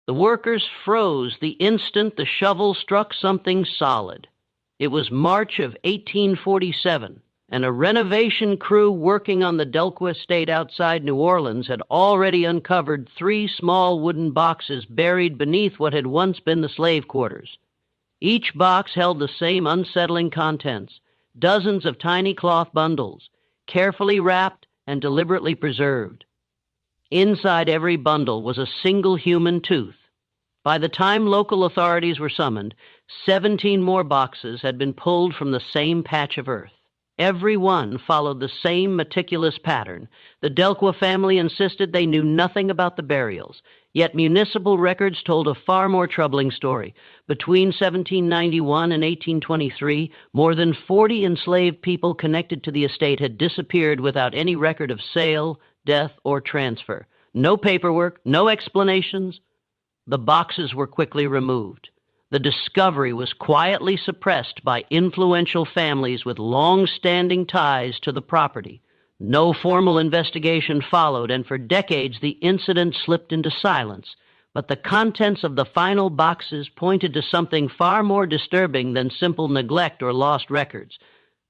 The workers froze the instant the shovel struck something solid. It was March of 1847, and a renovation crew working on the Blancc estate outside New Orleans had already uncovered 3 small wooden boxes buried beneath what had once been the slave quarters. Each box held the same unsettling contents, dozens of tiny cloth bundles, carefully wrapped and deliberately preserved. Inside every bundle was a single human tooth. By the time local authorities were summoned, 17 more boxes had been pulled from the same patch of earth. Every one followed the same meticulous pattern. The Blancc family insisted they knew nothing about the burials, yet municipal records told a far more troubling story. Between 1791 and 1823, more than 40 enslaved people connected to the estate had disappeared without any record of sale, death, or transfer. No paperwork, no explanations. The boxes were quickly removed. The discovery was quietly suppressed by influential families with long-standing ties to the property. No formal investigation followed, and for decades the incident slipped into silence. But the contents of the final boxes pointed to something far more disturbing than simple neglect or lost records.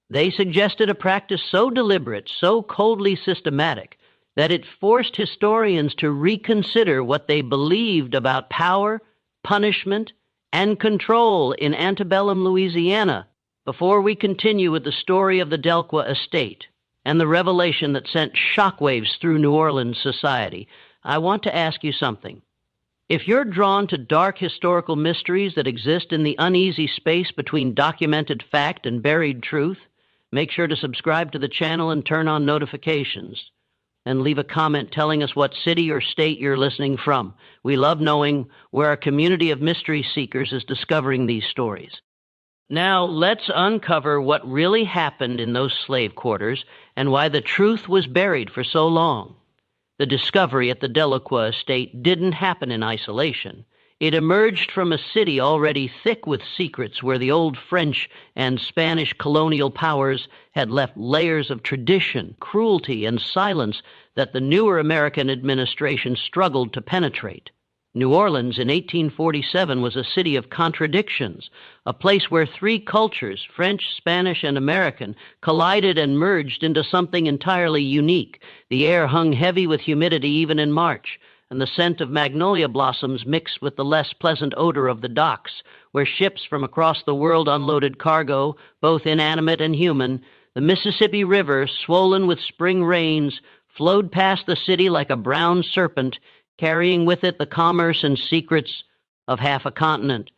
They suggested a practice so deliberate, so coldly systematic, that it forced historians to reconsider what they believed about power, punishment, and control in antebellum Louisiana. Before we continue with the story of the Blancc estate and the revelation that sent shockwaves through New Orleans society, I want to ask you something. If you're drawn to dark historical mysteries that exist in the uneasy space between documented fact and buried truth, make sure to subscribe to the channel and turn on notifications. And leave a comment telling us what city or state you're listening from. We love knowing where a community of mystery seekers is discovering these stories. Now, let's uncover what really happened in those slave quarters and why the truth was buried for so long. The discovery at the Blancc estate didn't happen in isolation. It emerged from a city already thick with secrets where the old French and Spanish colonial powers had left layers of tradition, cruelty, and silence that the newer American administration struggled to penetrate. New Orleans in 1847 was a city of contradictions, a place where 3 cultures, French, Spanish, and American, collided and merged into something entirely unique. The air hung heavy with humidity even in March, and the scent of magnolia blossoms mixed with the less pleasant odor of the docks, where ships from across the world unloaded cargo, both inanimate and human. The Mississippi River, swollen with spring rains, flowed past the city like a brown serpent, carrying with it the commerce and secrets of half a continent.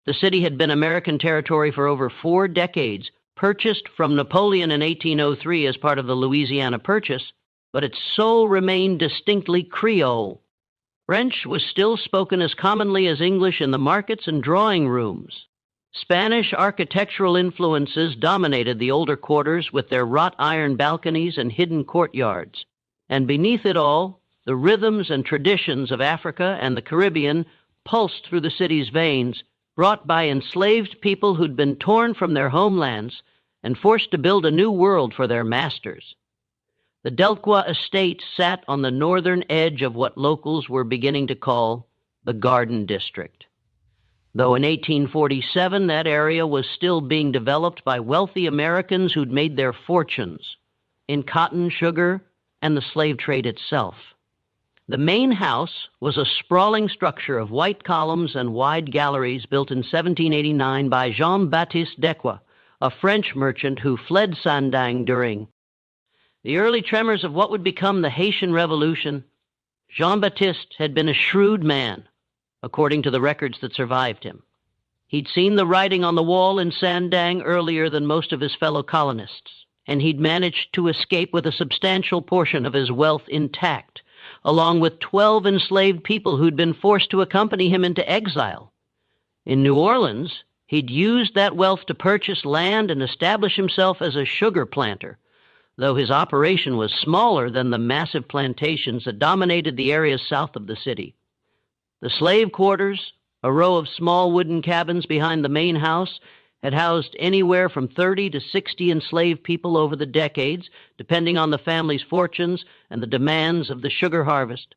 The city had been American territory for over 4 decades, purchased from Napoleon in 1803 as part of the Louisiana Purchase, but its soul remained distinctly Creole. French was still spoken as commonly as English in the markets and drawing rooms. Spanish architectural influences dominated the older quarters with their wrought iron balconies and hidden courtyards. And beneath it all, the rhythms and traditions of Africa and the Caribbean pulsed through the city's veins, brought by enslaved people who'd been torn from their homelands and forced to build a new world for their masters. The Blancc estate sat on the northern edge of what locals were beginning to call the Garden District. Though in 1847 that area was still being developed by wealthy Americans who'd made their fortunes in cotton, sugar, and the slave trade itself. The main house was a sprawling structure of white columns and wide galleries built in 1789 by Jean-Baptiste Decaux, a French merchant who fled Sandaing during the early tremors of what would become the Haitian Revolution. Jean-Baptiste had been a shrewd man, according to the records that survived him. He'd seen the writing on the wall in Sandaing earlier than most of his fellow colonists, and he'd managed to escape with a substantial portion of his wealth intact, along with 12 enslaved people who'd been forced to accompany him into exile. In New Orleans, he'd used that wealth to purchase land and establish himself as a sugar planter, though his operation was smaller than the massive plantations that dominated the areas south of the city. The slave quarters, a row of small wooden cabins behind the main house, had housed anywhere from 30 to 60 enslaved people over the decades, depending on the family's fortunes and the demands of the sugar harvest.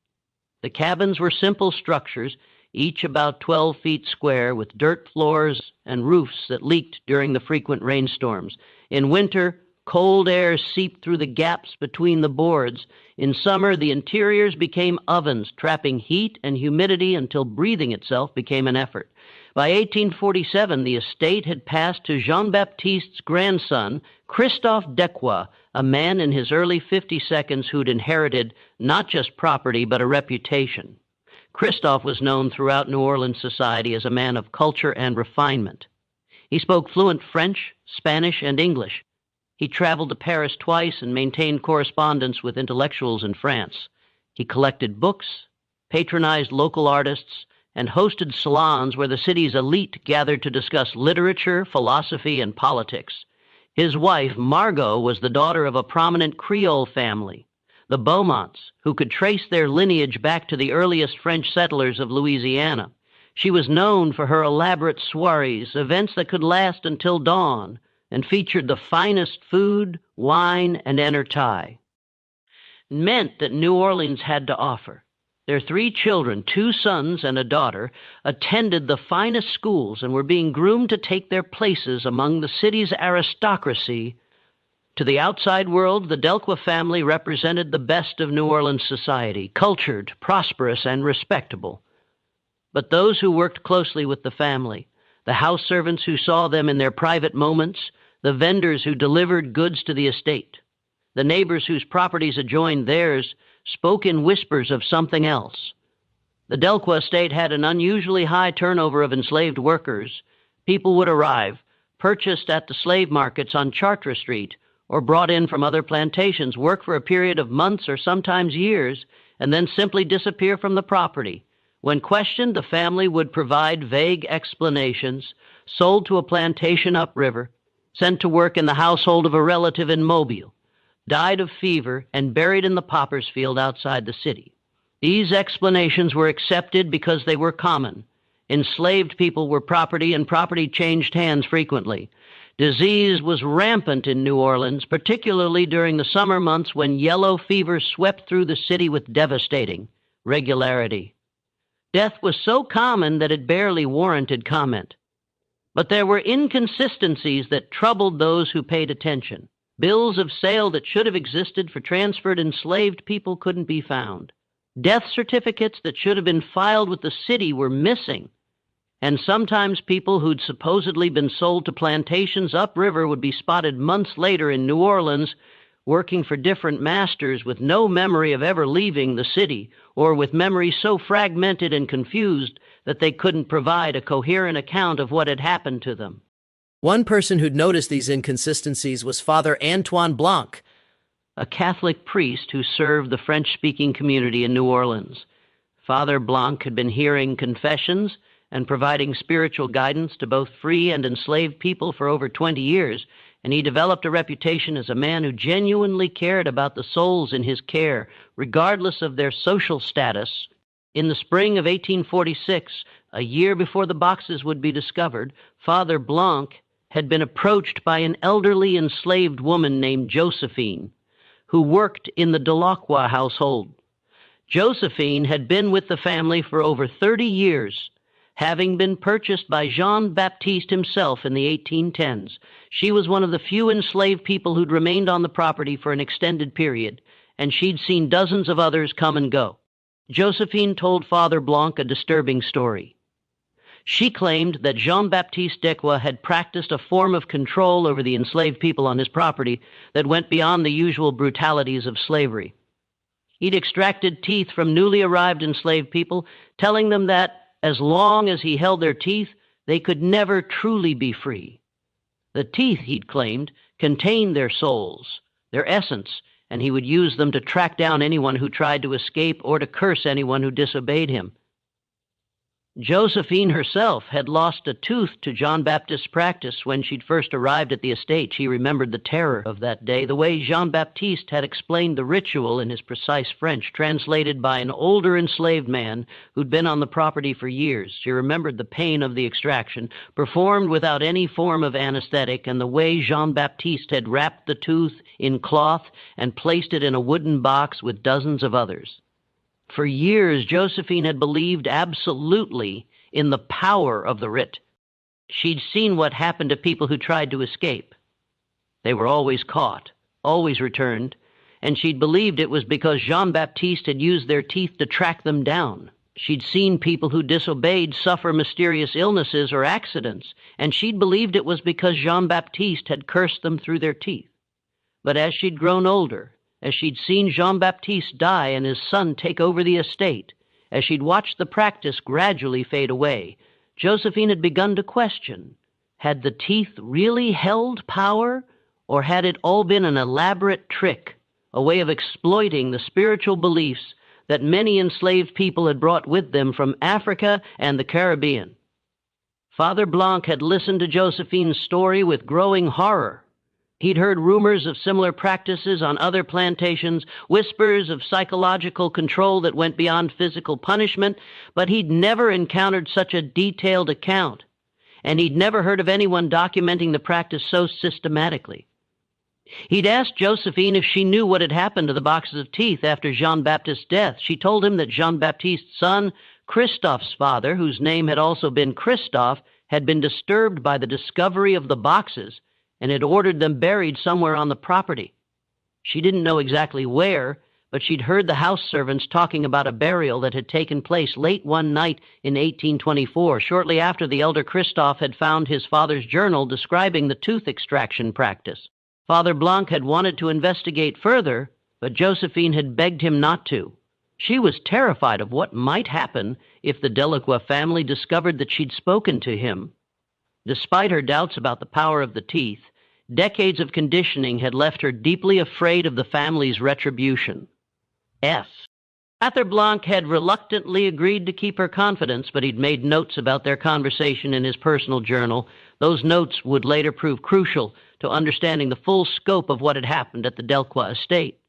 The cabins were simple structures, each about 12 feet square, with dirt floors and roofs that leaked during the frequent rainstorms. In winter, cold air seeped through the gaps between the boards. In summer, the interiors became ovens, trapping heat and humidity until breathing itself became an effort. By 1847, the estate had passed to Jean-Baptiste's grandson, Christophe Decoy, a man in his early 52nds who'd inherited not just property but a reputation. Christophe was known throughout New Orleans society as a man of culture and refinement. He spoke fluent French, Spanish, and English. He traveled to Paris twice and maintained correspondence with intellectuals in France. He collected books, patronized local artists, and hosted salons where the city's elite gathered to discuss literature, philosophy, and politics. His wife, Margot, was the daughter of a prominent Creole family, the Beaumonts, who could trace their lineage back to the earliest French settlers of Louisiana. She was known for her elaborate soirees, events that could last until dawn, and featured the finest food, wine, and entertainment. Meant that New Orleans had to offer. Their 3 children, 2 sons and a daughter, attended the finest schools and were being groomed to take their places among the city's aristocracy. To the outside world, the Delqua family represented the best of New Orleans society, cultured, prosperous, and respectable. But those who worked closely with the family, the house servants who saw them in their private moments, the vendors who delivered goods to the estate, the neighbors whose properties adjoined theirs, spoke in whispers of something else. The Delqua estate had an unusually high turnover of enslaved workers. People would arrive, purchased at the slave markets on Chartres Street, or brought in from other plantations, work for a period of months or sometimes years, and then simply disappear from the property. When questioned, the family would provide vague explanations, sold to a plantation upriver, sent to work in the household of a relative in Mobile, died of fever, and buried in the poppers field outside the city. These explanations were accepted because they were common. Enslaved people were property, and property changed hands frequently. Disease was rampant in New Orleans, particularly during the summer months when yellow fever swept through the city with devastating regularity. Death was so common that it barely warranted comment. But there were inconsistencies that troubled those who paid attention. Bills of sale that should have existed for transferred enslaved people couldn't be found. Death certificates that should have been filed with the city were missing. And sometimes people who'd supposedly been sold to plantations upriver would be spotted months later in New Orleans working for different masters with no memory of ever leaving the city, or with memories so fragmented and confused that they couldn't provide a coherent account of what had happened to them. One person who'd noticed these inconsistencies was Father Antoine Blancc, a Catholic priest who served the French-speaking community in New Orleans. Father Blancc had been hearing confessions and providing spiritual guidance to both free and enslaved people for over 20 years, and he developed a reputation as a man who genuinely cared about the souls in his care, regardless of their social status. In the spring of 1846, a year before the boxes would be discovered, Father Blancc had been approached by an elderly enslaved woman named Josephine, who worked in the Delacroix household. Josephine had been with the family for over 30 years, having been purchased by Jean-Baptiste himself in the 1810s. She was one of the few enslaved people who'd remained on the property for an extended period, and she'd seen dozens of others come and go. Josephine told Father Blancc a disturbing story. She claimed that Jean-Baptiste Decoy had practiced a form of control over the enslaved people on his property that went beyond the usual brutalities of slavery. He'd extracted teeth from newly arrived enslaved people, telling them that as long as he held their teeth, they could never truly be free. The teeth, he'd claimed, contained their souls, their essence, and he would use them to track down anyone who tried to escape or to curse anyone who disobeyed him. Josephine herself had lost a tooth to Jean-Baptiste's practice when she'd first arrived at the estate. She remembered the terror of that day, the way Jean-Baptiste had explained the ritual in his precise French, translated by an older enslaved man who'd been on the property for years. She remembered the pain of the extraction, performed without any form of anesthetic, and the way Jean-Baptiste had wrapped the tooth in cloth and placed it in a wooden box with dozens of others. For years, Josephine had believed absolutely in the power of the writ. She'd seen what happened to people who tried to escape. They were always caught, always returned, and she'd believed it was because Jean-Baptiste had used their teeth to track them down. She'd seen people who disobeyed suffer mysterious illnesses or accidents, and she'd believed it was because Jean-Baptiste had cursed them through their teeth. But as she'd grown older, as she'd seen Jean-Baptiste die and his son take over the estate, as she'd watched the practice gradually fade away, Josephine had begun to question, had the teeth really held power, or had it all been an elaborate trick, a way of exploiting the spiritual beliefs that many enslaved people had brought with them from Africa and the Caribbean? Father Blancc had listened to Josephine's story with growing horror. He'd heard rumors of similar practices on other plantations, whispers of psychological control that went beyond physical punishment, but he'd never encountered such a detailed account, and he'd never heard of anyone documenting the practice so systematically. He'd asked Josephine if she knew what had happened to the boxes of teeth after Jean-Baptiste's death. She told him that Jean-Baptiste's son, Christophe's father, whose name had also been Christophe, had been disturbed by the discovery of the boxes and had ordered them buried somewhere on the property. She didn't know exactly where, but she'd heard the house servants talking about a burial that had taken place late one night in 1824, shortly after the elder Christophe had found his father's journal describing the tooth extraction practice. Father Blancc had wanted to investigate further, but Josephine had begged him not to. She was terrified of what might happen if the Delacroix family discovered that she'd spoken to him. Despite her doubts about the power of the teeth, decades of conditioning had left her deeply afraid of the family's retribution. Father Blancc had reluctantly agreed to keep her confidence, but he'd made notes about their conversation in his personal journal. Those notes would later prove crucial to understanding the full scope of what had happened at the Delacroix estate.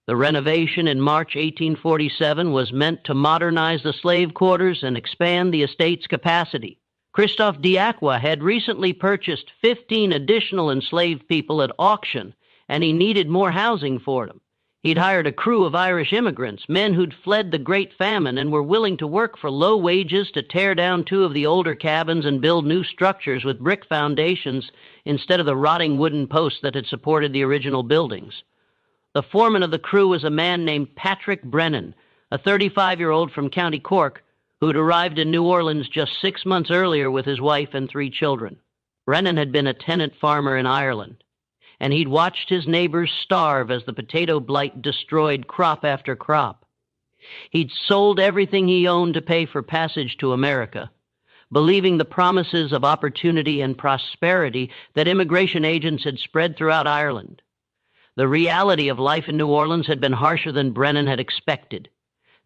The renovation in March 1847 was meant to modernize the slave quarters and expand the estate's capacity. Christophe Diacqua had recently purchased 15 additional enslaved people at auction, and he needed more housing for them. He'd hired a crew of Irish immigrants, men who'd fled the Great Famine and were willing to work for low wages to tear down 2 of the older cabins and build new structures with brick foundations instead of the rotting wooden posts that had supported the original buildings. The foreman of the crew was a man named Patrick Brennan, a 35-year-old from County Cork, who'd arrived in New Orleans just 6 months earlier with his wife and 3 children. Brennan had been a tenant farmer in Ireland, and he'd watched his neighbors starve as the potato blight destroyed crop after crop. He'd sold everything he owned to pay for passage to America, believing the promises of opportunity and prosperity that immigration agents had spread throughout Ireland. The reality of life in New Orleans had been harsher than Brennan had expected.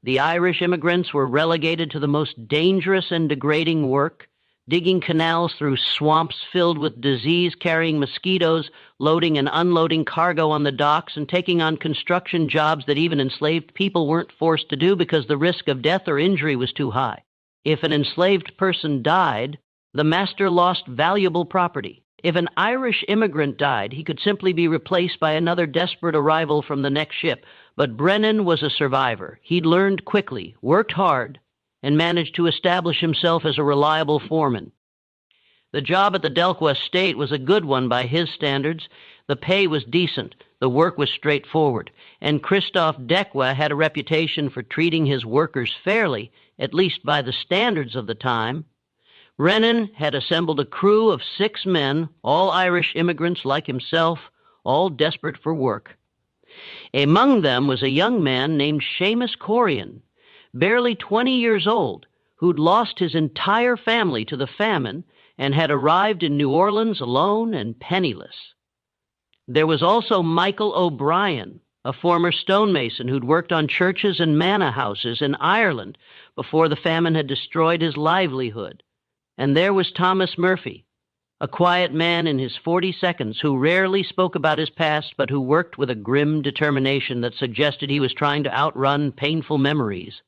The Irish immigrants were relegated to the most dangerous and degrading work, digging canals through swamps filled with disease-carrying mosquitoes, loading and unloading cargo on the docks, and taking on construction jobs that even enslaved people weren't forced to do because the risk of death or injury was too high. If an enslaved person died, the master lost valuable property. If an Irish immigrant died, he could simply be replaced by another desperate arrival from the next ship. But Brennan was a survivor. He'd learned quickly, worked hard, and managed to establish himself as a reliable foreman. The job at the Delacroix estate was a good one by his standards. The pay was decent, the work was straightforward, and Christophe Diacqua had a reputation for treating his workers fairly, at least by the standards of the time. Brennan had assembled a crew of 6 men, all Irish immigrants like himself, all desperate for work. Among them was a young man named Seamus Corian, barely 20 years old, who'd lost his entire family to the famine and had arrived in New Orleans alone and penniless. There was also Michael O'Brien, a former stonemason who'd worked on churches and manor houses in Ireland before the famine had destroyed his livelihood. And there was Thomas Murphy, a quiet man in his 42nds who rarely spoke about his past but who worked with a grim determination that suggested he was trying to outrun painful memories.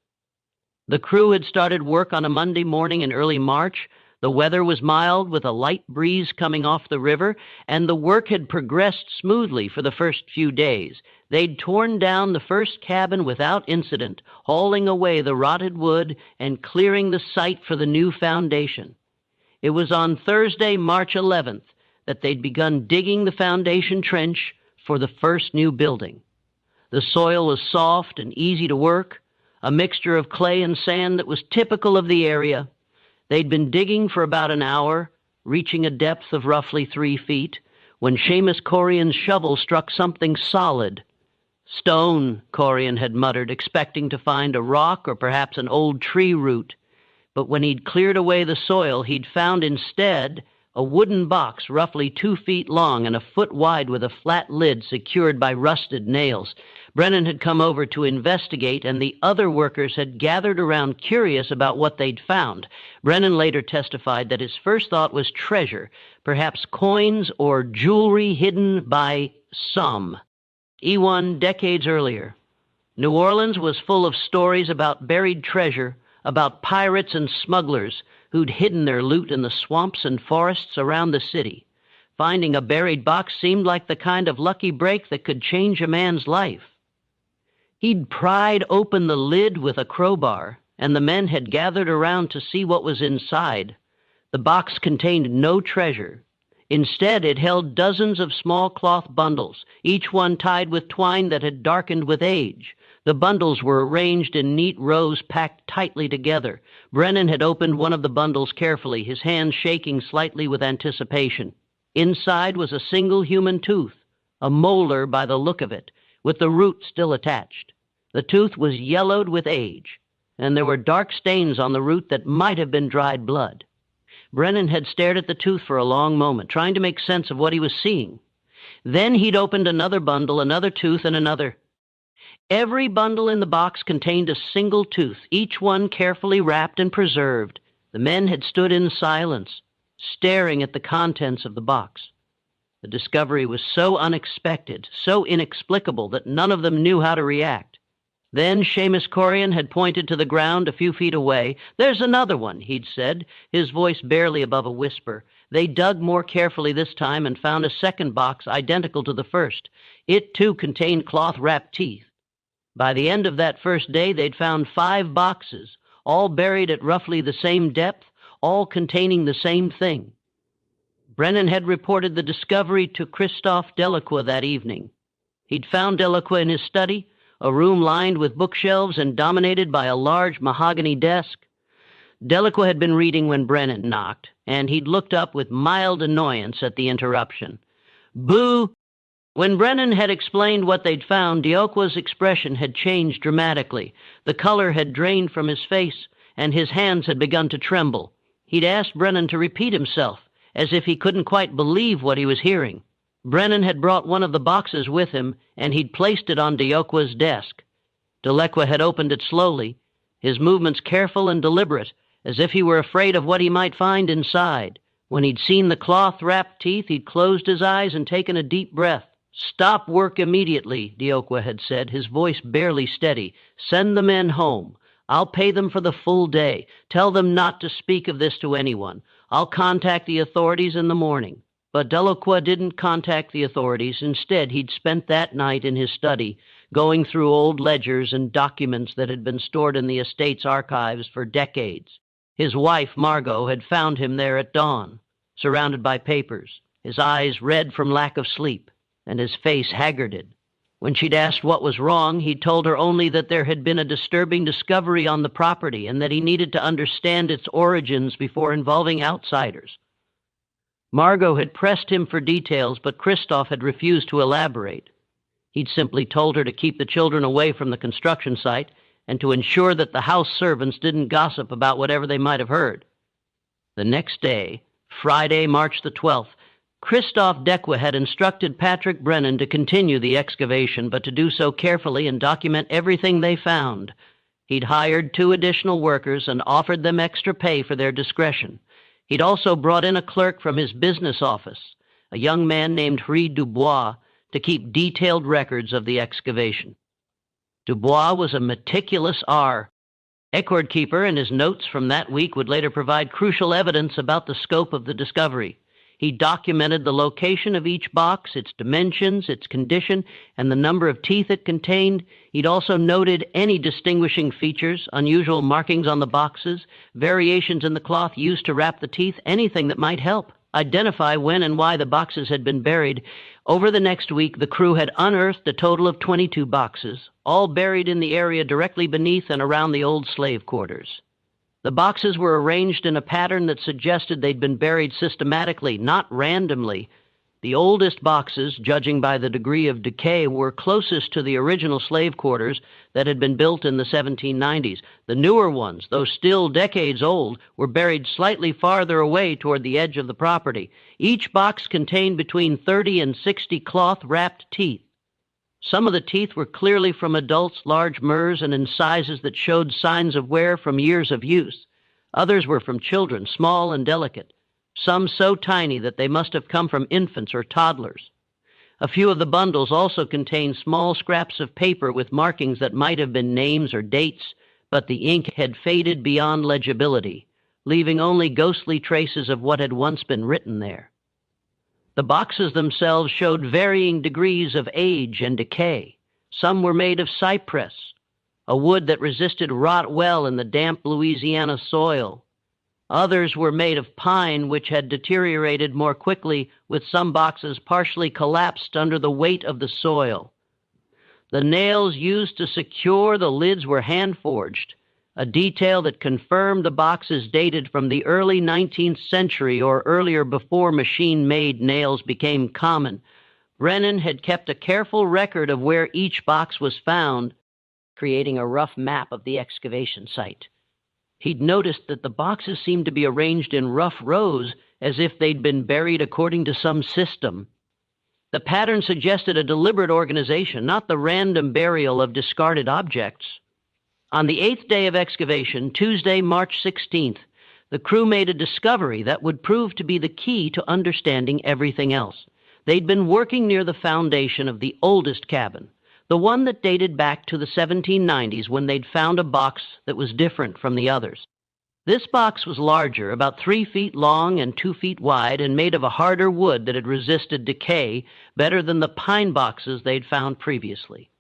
The crew had started work on a Monday morning in early March. The weather was mild with a light breeze coming off the river, and the work had progressed smoothly for the first few days. They'd torn down the first cabin without incident, hauling away the rotted wood and clearing the site for the new foundation. It was on Thursday, March 11th, that they'd begun digging the foundation trench for the first new building. The soil was soft and easy to work, a mixture of clay and sand that was typical of the area. They'd been digging for about an hour, reaching a depth of roughly 3 feet, when Seamus Corian's shovel struck something solid. "Stone," Corian had muttered, expecting to find a rock or perhaps an old tree root. But when he'd cleared away the soil, he'd found instead a wooden box roughly 2 feet long and a foot wide with a flat lid secured by rusted nails. Brennan had come over to investigate, and the other workers had gathered around curious about what they'd found. Brennan later testified that his first thought was treasure, perhaps coins or jewelry hidden by some. E1 decades earlier. New Orleans was full of stories about buried treasure, about pirates and smugglers who'd hidden their loot in the swamps and forests around the city. Finding a buried box seemed like the kind of lucky break that could change a man's life. He'd pried open the lid with a crowbar, and the men had gathered around to see what was inside. The box contained no treasure. Instead, it held dozens of small cloth bundles, each one tied with twine that had darkened with age. The bundles were arranged in neat rows packed tightly together. Brennan had opened one of the bundles carefully, his hands shaking slightly with anticipation. Inside was a single human tooth, a molar by the look of it, with the root still attached. The tooth was yellowed with age, and there were dark stains on the root that might have been dried blood. Brennan had stared at the tooth for a long moment, trying to make sense of what he was seeing. Then he'd opened another bundle, another tooth, and another. Every bundle in the box contained a single tooth, each one carefully wrapped and preserved. The men had stood in silence, staring at the contents of the box. The discovery was so unexpected, so inexplicable, that none of them knew how to react. Then Seamus Corian had pointed to the ground a few feet away. "There's another one," he'd said, his voice barely above a whisper. They dug more carefully this time and found a second box identical to the first. It, too, contained cloth-wrapped teeth. By the end of that first day, they'd found 5 boxes, all buried at roughly the same depth, all containing the same thing. Brennan had reported the discovery to Christophe Delacroix that evening. He'd found Delacroix in his study, a room lined with bookshelves and dominated by a large mahogany desk. Delacroix had been reading when Brennan knocked, and he'd looked up with mild annoyance at the interruption. "Boo!" When Brennan had explained what they'd found, Delacroix's expression had changed dramatically. The color had drained from his face, and his hands had begun to tremble. He'd asked Brennan to repeat himself, as if he couldn't quite believe what he was hearing. Brennan had brought one of the boxes with him, and he'd placed it on Delacroix's desk. Delacroix had opened it slowly, his movements careful and deliberate, as if he were afraid of what he might find inside. When he'd seen the cloth-wrapped teeth, he'd closed his eyes and taken a deep breath. "Stop work immediately," Delacroix had said, his voice barely steady. "Send the men home. I'll pay them for the full day. Tell them not to speak of this to anyone. I'll contact the authorities in the morning." But Delacroix didn't contact the authorities. Instead, he'd spent that night in his study, going through old ledgers and documents that had been stored in the estate's archives for decades. His wife, Margot, had found him there at dawn, surrounded by papers, his eyes red from lack of sleep, and his face haggarded. When she'd asked what was wrong, he'd told her only that there had been a disturbing discovery on the property and that he needed to understand its origins before involving outsiders. Margot had pressed him for details, but Christophe had refused to elaborate. He'd simply told her to keep the children away from the construction site and to ensure that the house servants didn't gossip about whatever they might have heard. The next day, Friday, March the 12th, Christophe Delacroix had instructed Patrick Brennan to continue the excavation, but to do so carefully and document everything they found. He'd hired 2 additional workers and offered them extra pay for their discretion. He'd also brought in a clerk from his business office, a young man named Henri Dubois, to keep detailed records of the excavation. Dubois was a meticulous Record keeper and his notes from that week would later provide crucial evidence about the scope of the discovery. He documented the location of each box, its dimensions, its condition, and the number of teeth it contained. He'd also noted any distinguishing features, unusual markings on the boxes, variations in the cloth used to wrap the teeth, anything that might help identify when and why the boxes had been buried. Over the next week, the crew had unearthed a total of 22 boxes, all buried in the area directly beneath and around the old slave quarters. The boxes were arranged in a pattern that suggested they'd been buried systematically, not randomly. The oldest boxes, judging by the degree of decay, were closest to the original slave quarters that had been built in the 1790s. The newer ones, though still decades old, were buried slightly farther away toward the edge of the property. Each box contained between 30 and 60 cloth-wrapped teeth. Some of the teeth were clearly from adults, large murs, and in sizes that showed signs of wear from years of use. Others were from children, small and delicate, some so tiny that they must have come from infants or toddlers. A few of the bundles also contained small scraps of paper with markings that might have been names or dates, but the ink had faded beyond legibility, leaving only ghostly traces of what had once been written there. The boxes themselves showed varying degrees of age and decay. Some were made of cypress, a wood that resisted rot well in the damp Louisiana soil. Others were made of pine, which had deteriorated more quickly, with some boxes partially collapsed under the weight of the soil. The nails used to secure the lids were hand-forged, a detail that confirmed the boxes dated from the early 19th century or earlier, before machine-made nails became common. Brennan had kept a careful record of where each box was found, creating a rough map of the excavation site. He'd noticed that the boxes seemed to be arranged in rough rows, as if they'd been buried according to some system. The pattern suggested a deliberate organization, not the random burial of discarded objects. On the 8th day of excavation, Tuesday, March 16th, the crew made a discovery that would prove to be the key to understanding everything else. They'd been working near the foundation of the oldest cabin, the one that dated back to the 1790s, when they'd found a box that was different from the others. This box was larger, about 3 feet long and 2 feet wide, and made of a harder wood that had resisted decay better than the pine boxes they'd found previously.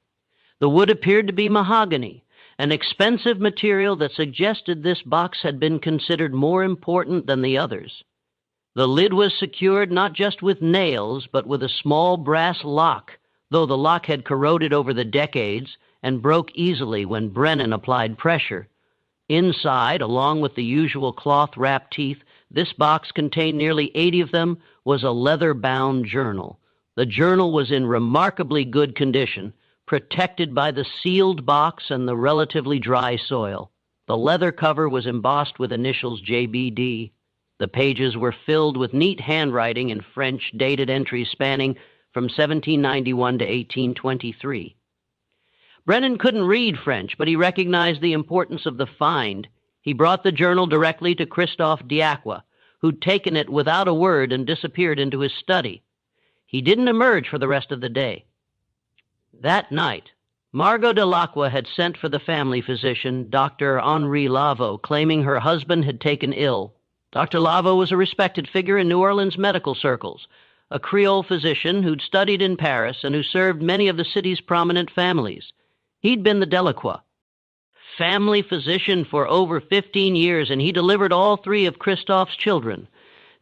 The wood appeared to be mahogany, an expensive material that suggested this box had been considered more important than the others. The lid was secured not just with nails, but with a small brass lock, though the lock had corroded over the decades and broke easily when Brennan applied pressure. Inside, along with the usual cloth-wrapped teeth, this box contained nearly 80 of them, was a leather-bound journal. The journal was in remarkably good condition, protected by the sealed box and the relatively dry soil. The leather cover was embossed with initials JBD. The pages were filled with neat handwriting in French, dated entries spanning from 1791 to 1823. Brennan couldn't read French, but he recognized the importance of the find. He brought the journal directly to Christophe Diacqua, who'd taken it without a word and disappeared into his study. He didn't emerge for the rest of the day. That night, Margot Delacqua had sent for the family physician, Dr. Henri Laveau, claiming her husband had taken ill. Dr. Laveau was a respected figure in New Orleans medical circles, a Creole physician who'd studied in Paris and who served many of the city's prominent families. He'd been the Delacqua family physician for over 15 years, and he delivered all 3 of Christophe's children.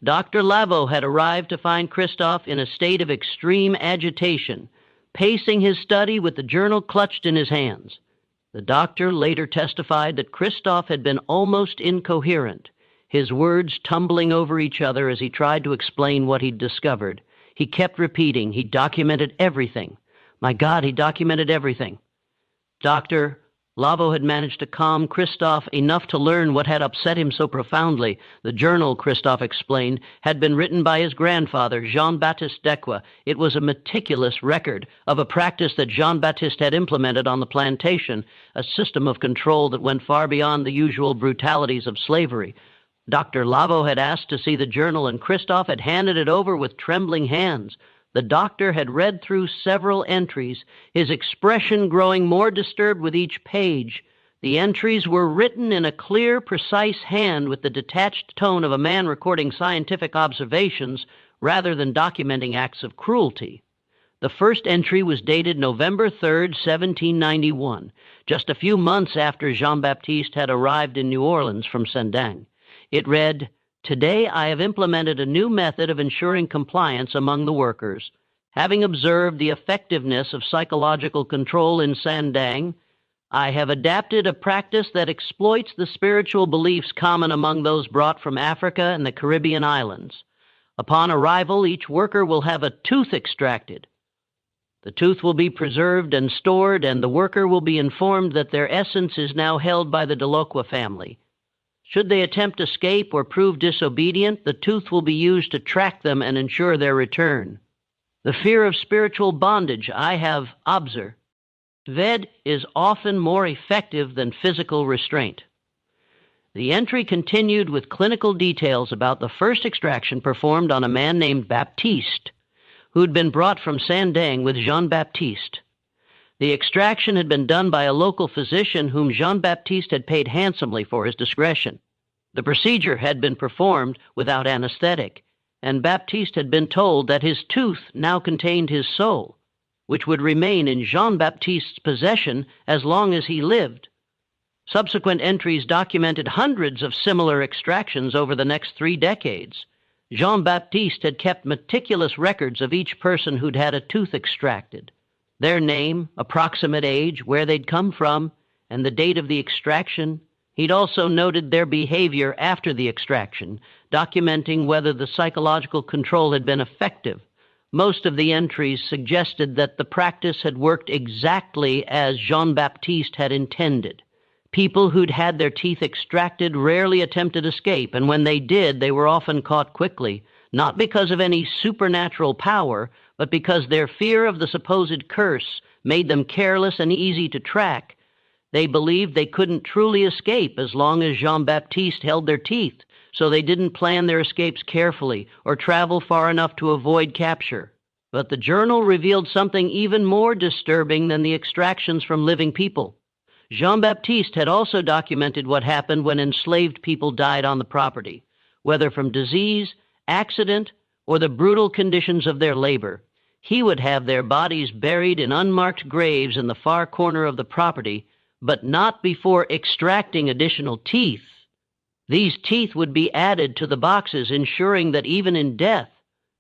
Dr. Laveau had arrived to find Christophe in a state of extreme agitation, pacing his study with the journal clutched in his hands. The doctor later testified that Christophe had been almost incoherent, his words tumbling over each other as he tried to explain what he'd discovered. He kept repeating, he documented everything. My God, he documented everything. Dr. Laveau had managed to calm Christophe enough to learn what had upset him so profoundly. The journal, Christophe explained, had been written by his grandfather, Jean-Baptiste Dequa. It was a meticulous record of a practice that Jean-Baptiste had implemented on the plantation, a system of control that went far beyond the usual brutalities of slavery. Dr. Laveau had asked to see the journal, and Christophe had handed it over with trembling hands. The doctor had read through several entries, his expression growing more disturbed with each page. The entries were written in a clear, precise hand with the detached tone of a man recording scientific observations rather than documenting acts of cruelty. The first entry was dated November 3rd, 1791, just a few months after Jean-Baptiste had arrived in New Orleans from Saint-Denis. It read, "Today I have implemented a new method of ensuring compliance among the workers. Having observed the effectiveness of psychological control in Saint-Denis, I have adapted a practice that exploits the spiritual beliefs common among those brought from Africa and the Caribbean islands. Upon arrival, each worker will have a tooth extracted. The tooth will be preserved and stored, and the worker will be informed that their essence is now held by the Blancc family. Should they attempt escape or prove disobedient, the tooth will be used to track them and ensure their return. The fear of spiritual bondage I have observed is often more effective than physical restraint." The entry continued with clinical details about the first extraction performed on a man named Baptiste, who'd been brought from Saint-Denis with Jean-Baptiste. The extraction had been done by a local physician whom Jean-Baptiste had paid handsomely for his discretion. The procedure had been performed without anesthetic, and Baptiste had been told that his tooth now contained his soul, which would remain in Jean-Baptiste's possession as long as he lived. Subsequent entries documented hundreds of similar extractions over the next 3 decades. Jean-Baptiste had kept meticulous records of each person who'd had a tooth extracted, their name, approximate age, where they'd come from, and the date of the extraction. He'd also noted their behavior after the extraction, documenting whether the psychological control had been effective. Most of the entries suggested that the practice had worked exactly as Jean-Baptiste had intended. People who'd had their teeth extracted rarely attempted escape, and when they did, they were often caught quickly, not because of any supernatural power, but because their fear of the supposed curse made them careless and easy to track. They believed they couldn't truly escape as long as Jean-Baptiste held their teeth, so they didn't plan their escapes carefully or travel far enough to avoid capture. But the journal revealed something even more disturbing than the extractions from living people. Jean-Baptiste had also documented what happened when enslaved people died on the property, whether from disease, accident, or the brutal conditions of their labor. He would have their bodies buried in unmarked graves in the far corner of the property, but not before extracting additional teeth. These teeth would be added to the boxes, ensuring that even in death,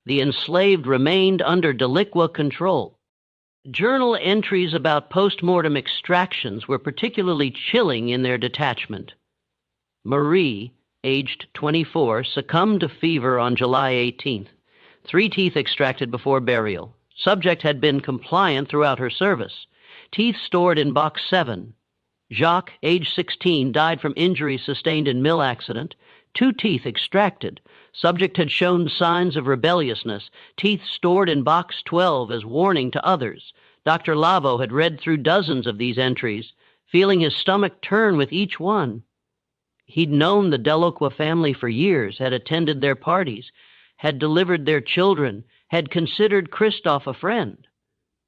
the enslaved remained under Blancc control. Journal entries about post-mortem extractions were particularly chilling in their detachment. Marie, aged 24, succumbed to fever on July 18th. 3 teeth extracted before burial. Subject had been compliant throughout her service. Teeth stored in box 7. Jacques, age 16, died from injuries sustained in mill accident. 2 teeth extracted. Subject had shown signs of rebelliousness. Teeth stored in box 12 as warning to others. Dr. Lavo had read through dozens of these entries, feeling his stomach turn with each one. He'd known the Blancc family for years, had attended their parties, had delivered their children, had considered Christophe a friend.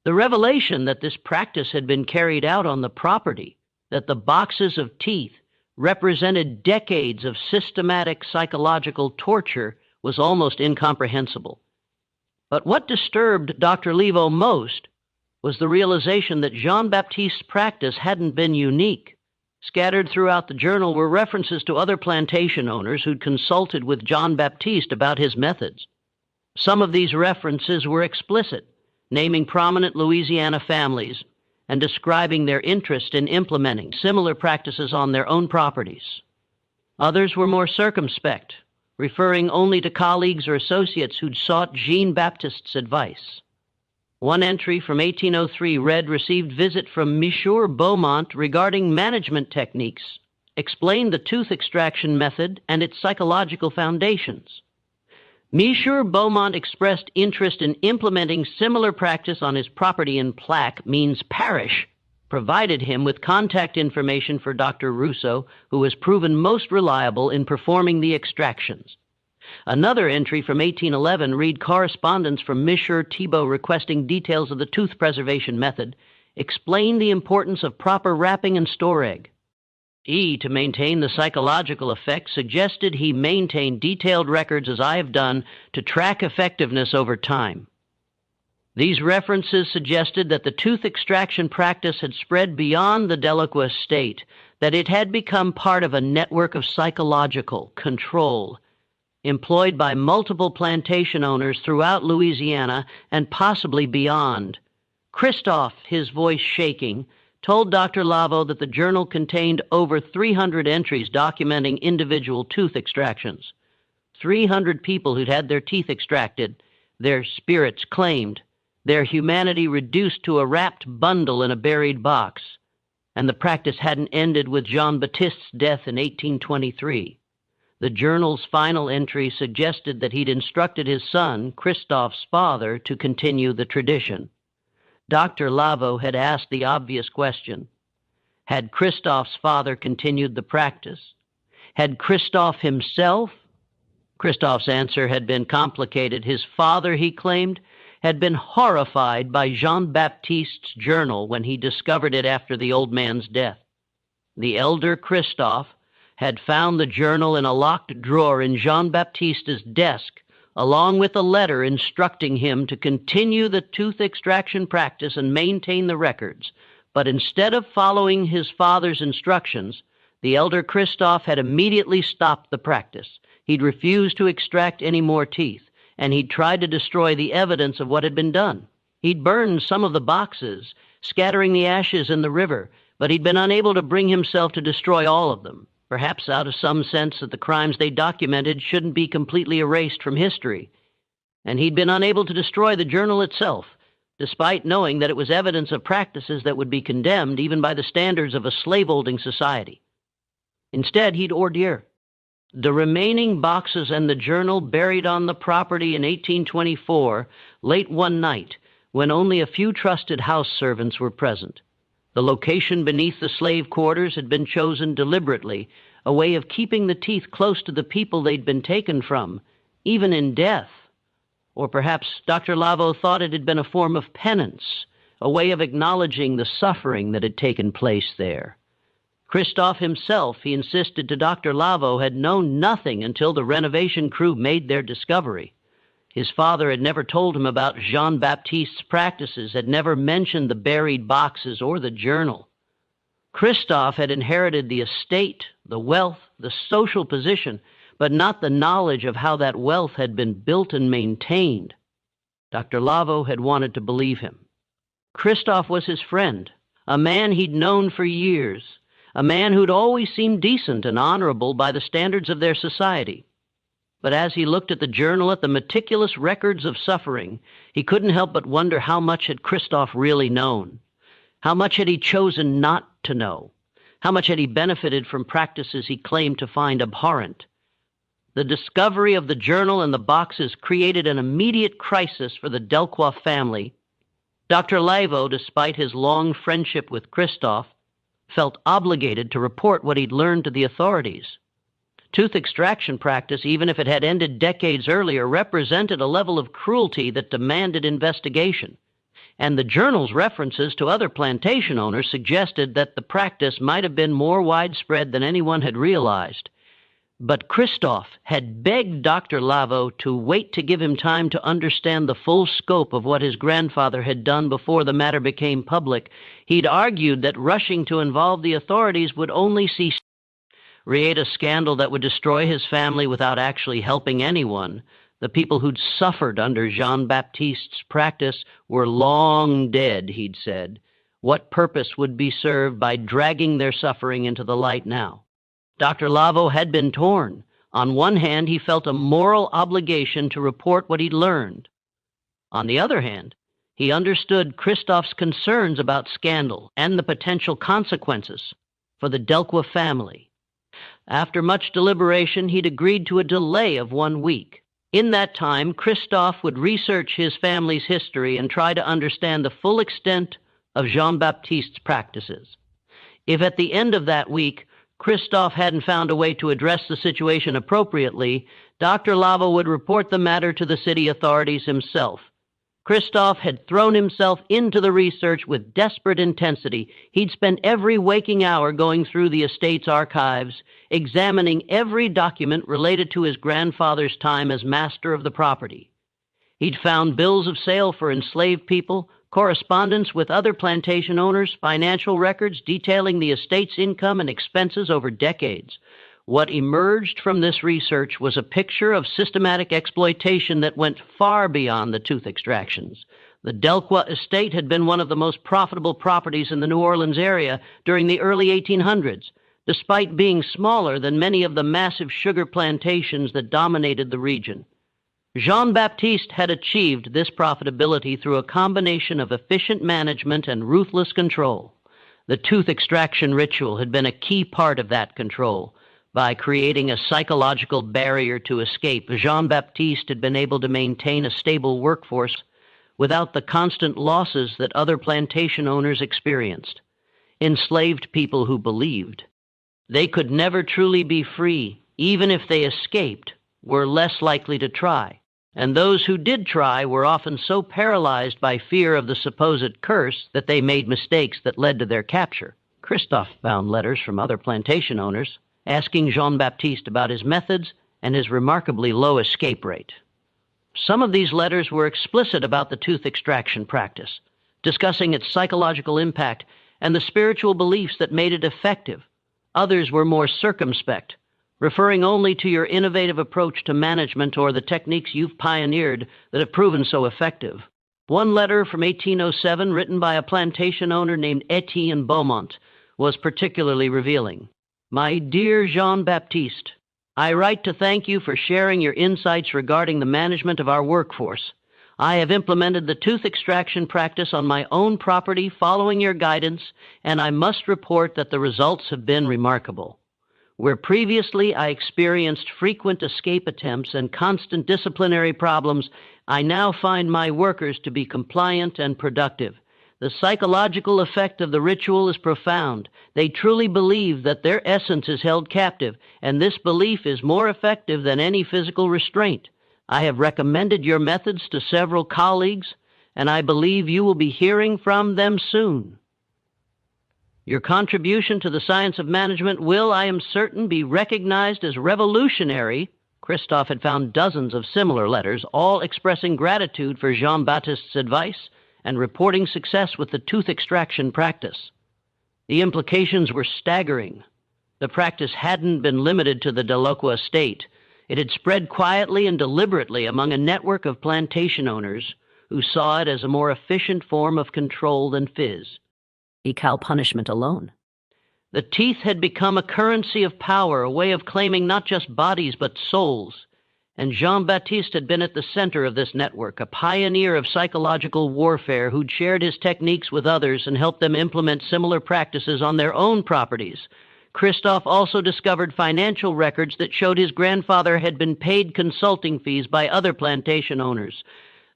The revelation that this practice had been carried out on the property, that the boxes of teeth represented decades of systematic psychological torture, was almost incomprehensible. But what disturbed Dr. Levo most was the realization that Jean-Baptiste's practice hadn't been unique. Scattered throughout the journal were references to other plantation owners who'd consulted with Jean-Baptiste about his methods. Some of these references were explicit, naming prominent Louisiana families and describing their interest in implementing similar practices on their own properties. Others were more circumspect, referring only to colleagues or associates who'd sought Jean-Baptiste's advice. One entry from 1803 read, "Received visit from Monsieur Beaumont regarding management techniques. Explained the tooth extraction method and its psychological foundations. Monsieur Beaumont expressed interest in implementing similar practice on his property in Blancc, means parish, provided him with contact information for Dr. Rousseau, who was proven most reliable in performing the extractions." Another entry from 1811 read, "Correspondence from Monsieur Thibault requesting details of the tooth preservation method. Explained the importance of proper wrapping and store egg." E, to maintain the psychological effect, suggested he maintain detailed records as I have done to track effectiveness over time. These references suggested that the tooth extraction practice had spread beyond the Delacroix estate, that it had become part of a network of psychological control employed by multiple plantation owners throughout Louisiana and possibly beyond. Christophe, his voice shaking, told Dr. Lavo that the journal contained over 300 entries documenting individual tooth extractions. 300 people who'd had their teeth extracted, their spirits claimed, their humanity reduced to a wrapped bundle in a buried box. And the practice hadn't ended with Jean-Baptiste's death in 1823. The journal's final entry suggested that he'd instructed his son, Christophe's father, to continue the tradition. Dr. Lavo had asked the obvious question. Had Christophe's father continued the practice? Had Christophe himself? Christophe's answer had been complicated. His father, he claimed, had been horrified by Jean-Baptiste's journal when he discovered it after the old man's death. The elder Christophe had found the journal in a locked drawer in Jean-Baptiste's desk, along with a letter instructing him to continue the tooth extraction practice and maintain the records. But instead of following his father's instructions, the elder Christophe had immediately stopped the practice. He'd refused to extract any more teeth, and he'd tried to destroy the evidence of what had been done. He'd burned some of the boxes, scattering the ashes in the river, but he'd been unable to bring himself to destroy all of them, perhaps out of some sense that the crimes they documented shouldn't be completely erased from history. And he'd been unable to destroy the journal itself, despite knowing that it was evidence of practices that would be condemned even by the standards of a slaveholding society. Instead, he'd ordered the remaining boxes and the journal buried on the property in 1824, late one night, when only a few trusted house servants were present. The location beneath the slave quarters had been chosen deliberately, a way of keeping the teeth close to the people they'd been taken from, even in death. Or perhaps Dr. Lavo thought it had been a form of penance, a way of acknowledging the suffering that had taken place there. Christophe himself, he insisted to Dr. Lavo, had known nothing until the renovation crew made their discovery. His father had never told him about Jean-Baptiste's practices, had never mentioned the buried boxes or the journal. Christophe had inherited the estate, the wealth, the social position, but not the knowledge of how that wealth had been built and maintained. Dr. Lavo had wanted to believe him. Christophe was his friend, a man he'd known for years, a man who'd always seemed decent and honorable by the standards of their society. But as he looked at the journal, at the meticulous records of suffering, he couldn't help but wonder how much had Christophe really known. How much had he chosen not to know? How much had he benefited from practices he claimed to find abhorrent? The discovery of the journal and the boxes created an immediate crisis for the Delacroix family. Dr. Lavo, despite his long friendship with Christophe, felt obligated to report what he'd learned to the authorities. Tooth extraction practice, even if it had ended decades earlier, represented a level of cruelty that demanded investigation. And the journal's references to other plantation owners suggested that the practice might have been more widespread than anyone had realized. But Christophe had begged Dr. Lavo to wait to give him time to understand the full scope of what his grandfather had done before the matter became public. He'd argued that rushing to involve the authorities would only create a scandal that would destroy his family without actually helping anyone. The people who'd suffered under Jean-Baptiste's practice were long dead, he'd said. What purpose would be served by dragging their suffering into the light now? Dr. Lavo had been torn. On one hand, he felt a moral obligation to report what he'd learned. On the other hand, he understood Christophe's concerns about scandal and the potential consequences for the Delacroix family. After much deliberation, he'd agreed to a delay of 1 week. In that time, Christophe would research his family's history and try to understand the full extent of Jean-Baptiste's practices. If at the end of that week, Christophe hadn't found a way to address the situation appropriately, Dr. Lavo would report the matter to the city authorities himself. Christoph had thrown himself into the research with desperate intensity. He'd spent every waking hour going through the estate's archives, examining every document related to his grandfather's time as master of the property. He'd found bills of sale for enslaved people, correspondence with other plantation owners, financial records detailing the estate's income and expenses over decades. What emerged from this research was a picture of systematic exploitation that went far beyond the tooth extractions. The Delqua estate had been one of the most profitable properties in the New Orleans area during the early 1800s, despite being smaller than many of the massive sugar plantations that dominated the region. Jean-Baptiste had achieved this profitability through a combination of efficient management and ruthless control. The tooth extraction ritual had been a key part of that control. By creating a psychological barrier to escape, Jean-Baptiste had been able to maintain a stable workforce without the constant losses that other plantation owners experienced. Enslaved people who believed they could never truly be free, even if they escaped, were less likely to try. And those who did try were often so paralyzed by fear of the supposed curse that they made mistakes that led to their capture. Christophe found letters from other plantation owners asking Jean-Baptiste about his methods and his remarkably low escape rate. Some of these letters were explicit about the tooth extraction practice, discussing its psychological impact and the spiritual beliefs that made it effective. Others were more circumspect, referring only to your innovative approach to management or the techniques you've pioneered that have proven so effective. One letter from 1807, written by a plantation owner named Etienne Beaumont, was particularly revealing. My dear Jean-Baptiste, I write to thank you for sharing your insights regarding the management of our workforce. I have implemented the tooth extraction practice on my own property following your guidance, and I must report that the results have been remarkable. Where previously I experienced frequent escape attempts and constant disciplinary problems, I now find my workers to be compliant and productive. The psychological effect of the ritual is profound. They truly believe that their essence is held captive, and this belief is more effective than any physical restraint. I have recommended your methods to several colleagues, and I believe you will be hearing from them soon. Your contribution to the science of management will, I am certain, be recognized as revolutionary. Christophe had found dozens of similar letters, all expressing gratitude for Jean-Baptiste's advice and reporting success with the tooth extraction practice. The implications were staggering. The practice hadn't been limited to the Delqua estate. It had spread quietly and deliberately among a network of plantation owners who saw it as a more efficient form of control than physical punishment alone. The teeth had become a currency of power, a way of claiming not just bodies but souls. And Jean-Baptiste had been at the center of this network, a pioneer of psychological warfare who'd shared his techniques with others and helped them implement similar practices on their own properties. Christophe also discovered financial records that showed his grandfather had been paid consulting fees by other plantation owners.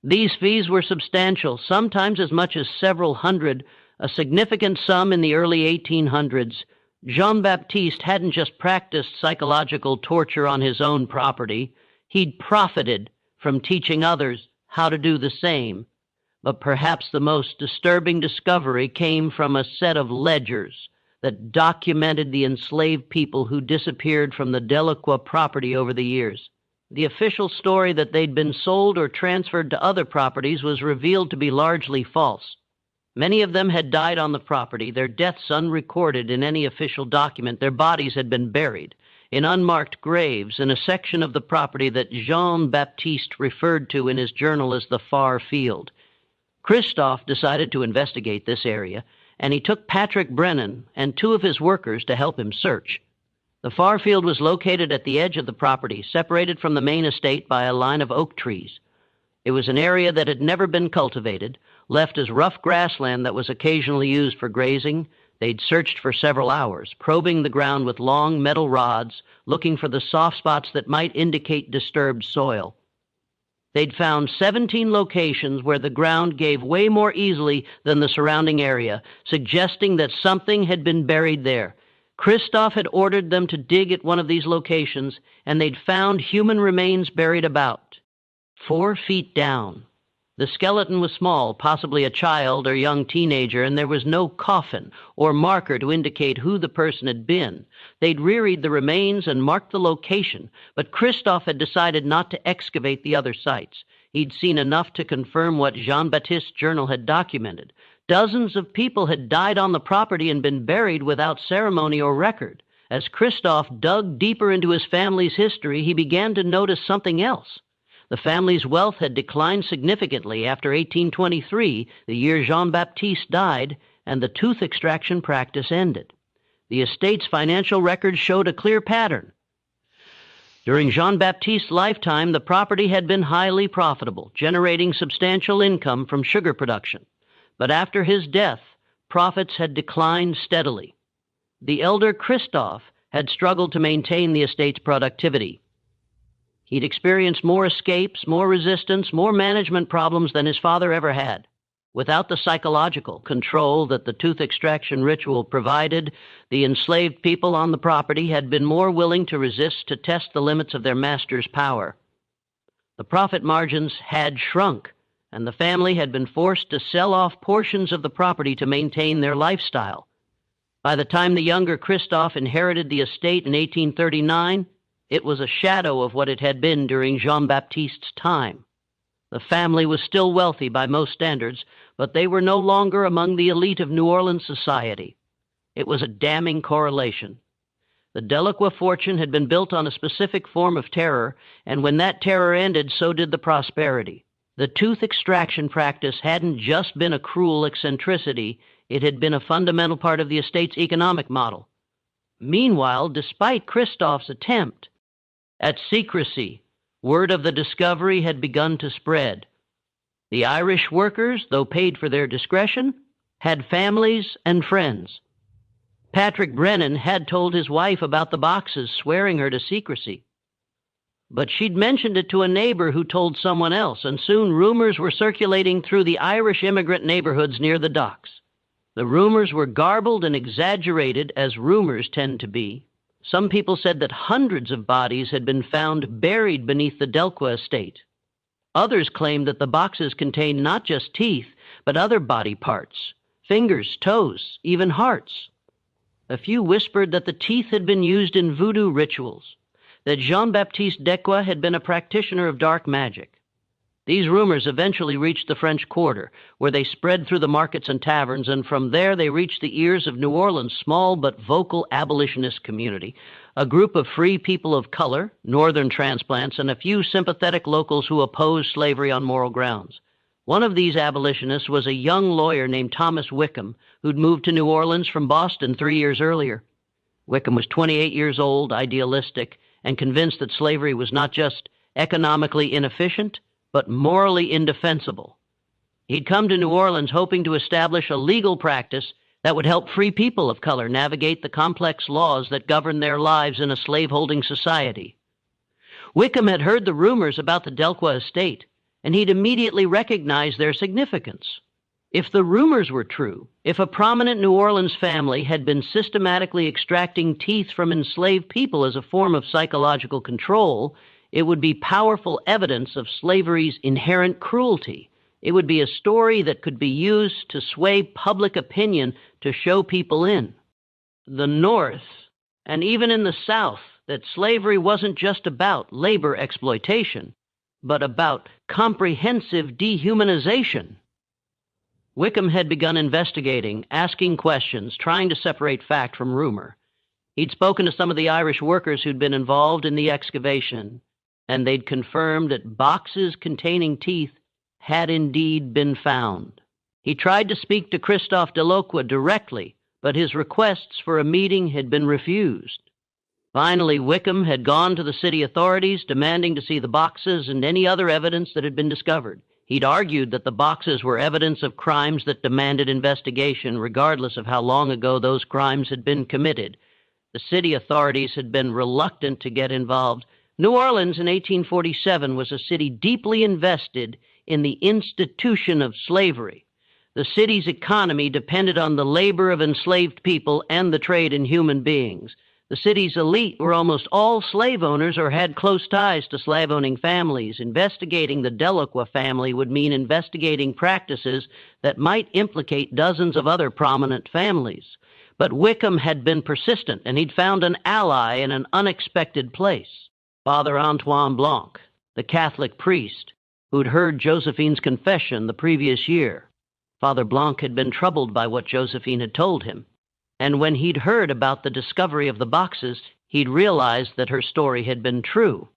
These fees were substantial, sometimes as much as several hundred, a significant sum in the early 1800s. Jean-Baptiste hadn't just practiced psychological torture on his own property. He'd profited from teaching others how to do the same. But perhaps the most disturbing discovery came from a set of ledgers that documented the enslaved people who disappeared from the Delqua property over the years. The official story that they'd been sold or transferred to other properties was revealed to be largely false. Many of them had died on the property, their deaths unrecorded in any official document. Their bodies had been buried in unmarked graves in a section of the property that Jean-Baptiste referred to in his journal as the far field. Christophe decided to investigate this area, and he took Patrick Brennan and two of his workers to help him search. The far field was located at the edge of the property, separated from the main estate by a line of oak trees. It was an area that had never been cultivated, left as rough grassland that was occasionally used for grazing. They'd searched for several hours, probing the ground with long metal rods, looking for the soft spots that might indicate disturbed soil. They'd found 17 locations where the ground gave way more easily than the surrounding area, suggesting that something had been buried there. Christophe had ordered them to dig at one of these locations, and they'd found human remains buried about 4 feet down. The skeleton was small, possibly a child or young teenager, and there was no coffin or marker to indicate who the person had been. They'd rearied the remains and marked the location, but Christophe had decided not to excavate the other sites. He'd seen enough to confirm what Jean-Baptiste's journal had documented. Dozens of people had died on the property and been buried without ceremony or record. As Christophe dug deeper into his family's history, he began to notice something else. The family's wealth had declined significantly after 1823, the year Jean-Baptiste died, and the tooth extraction practice ended. The estate's financial records showed a clear pattern. During Jean-Baptiste's lifetime, the property had been highly profitable, generating substantial income from sugar production. But after his death, profits had declined steadily. The elder Christophe had struggled to maintain the estate's productivity. He'd experienced more escapes, more resistance, more management problems than his father ever had. Without the psychological control that the tooth extraction ritual provided, the enslaved people on the property had been more willing to resist to test the limits of their master's power. The profit margins had shrunk, and the family had been forced to sell off portions of the property to maintain their lifestyle. By the time the younger Christophe inherited the estate in 1839, it was a shadow of what it had been during Jean-Baptiste's time. The family was still wealthy by most standards, but they were no longer among the elite of New Orleans society. It was a damning correlation. The Delacroix fortune had been built on a specific form of terror, and when that terror ended, so did the prosperity. The tooth extraction practice hadn't just been a cruel eccentricity, it had been a fundamental part of the estate's economic model. Meanwhile, despite Christophe's attempt at secrecy, word of the discovery had begun to spread. The Irish workers, though paid for their discretion, had families and friends. Patrick Brennan had told his wife about the boxes, swearing her to secrecy. But she'd mentioned it to a neighbor who told someone else, and soon rumors were circulating through the Irish immigrant neighborhoods near the docks. The rumors were garbled and exaggerated, as rumors tend to be. Some people said that hundreds of bodies had been found buried beneath the Delacroix estate. Others claimed that the boxes contained not just teeth, but other body parts, fingers, toes, even hearts. A few whispered that the teeth had been used in voodoo rituals, that Jean-Baptiste Delacroix had been a practitioner of dark magic. These rumors eventually reached the French Quarter, where they spread through the markets and taverns, and from there they reached the ears of New Orleans' small but vocal abolitionist community, a group of free people of color, northern transplants, and a few sympathetic locals who opposed slavery on moral grounds. One of these abolitionists was a young lawyer named Thomas Wickham, who'd moved to New Orleans from Boston 3 years earlier. Wickham was 28 years old, idealistic, and convinced that slavery was not just economically inefficient, but morally indefensible. He'd come to New Orleans hoping to establish a legal practice that would help free people of color navigate the complex laws that govern their lives in a slaveholding society. Wickham had heard the rumors about the Delacroix estate, and he'd immediately recognized their significance. If the rumors were true, if a prominent New Orleans family had been systematically extracting teeth from enslaved people as a form of psychological control, it would be powerful evidence of slavery's inherent cruelty. It would be a story that could be used to sway public opinion to show people in the North, and even in the South, that slavery wasn't just about labor exploitation, but about comprehensive dehumanization. Wickham had begun investigating, asking questions, trying to separate fact from rumor. He'd spoken to some of the Irish workers who'd been involved in the excavation, and they'd confirmed that boxes containing teeth had indeed been found. He tried to speak to Christophe Delacroix directly, but his requests for a meeting had been refused. Finally, Wickham had gone to the city authorities, demanding to see the boxes and any other evidence that had been discovered. He'd argued that the boxes were evidence of crimes that demanded investigation, regardless of how long ago those crimes had been committed. The city authorities had been reluctant to get involved. New Orleans in 1847 was a city deeply invested in the institution of slavery. The city's economy depended on the labor of enslaved people and the trade in human beings. The city's elite were almost all slave owners or had close ties to slave-owning families. Investigating the Delacroix family would mean investigating practices that might implicate dozens of other prominent families. But Wickham had been persistent, and he'd found an ally in an unexpected place. Father Antoine Blancc, the Catholic priest who'd heard Josephine's confession the previous year. Father Blancc had been troubled by what Josephine had told him, and when he'd heard about the discovery of the boxes, he'd realized that her story had been true.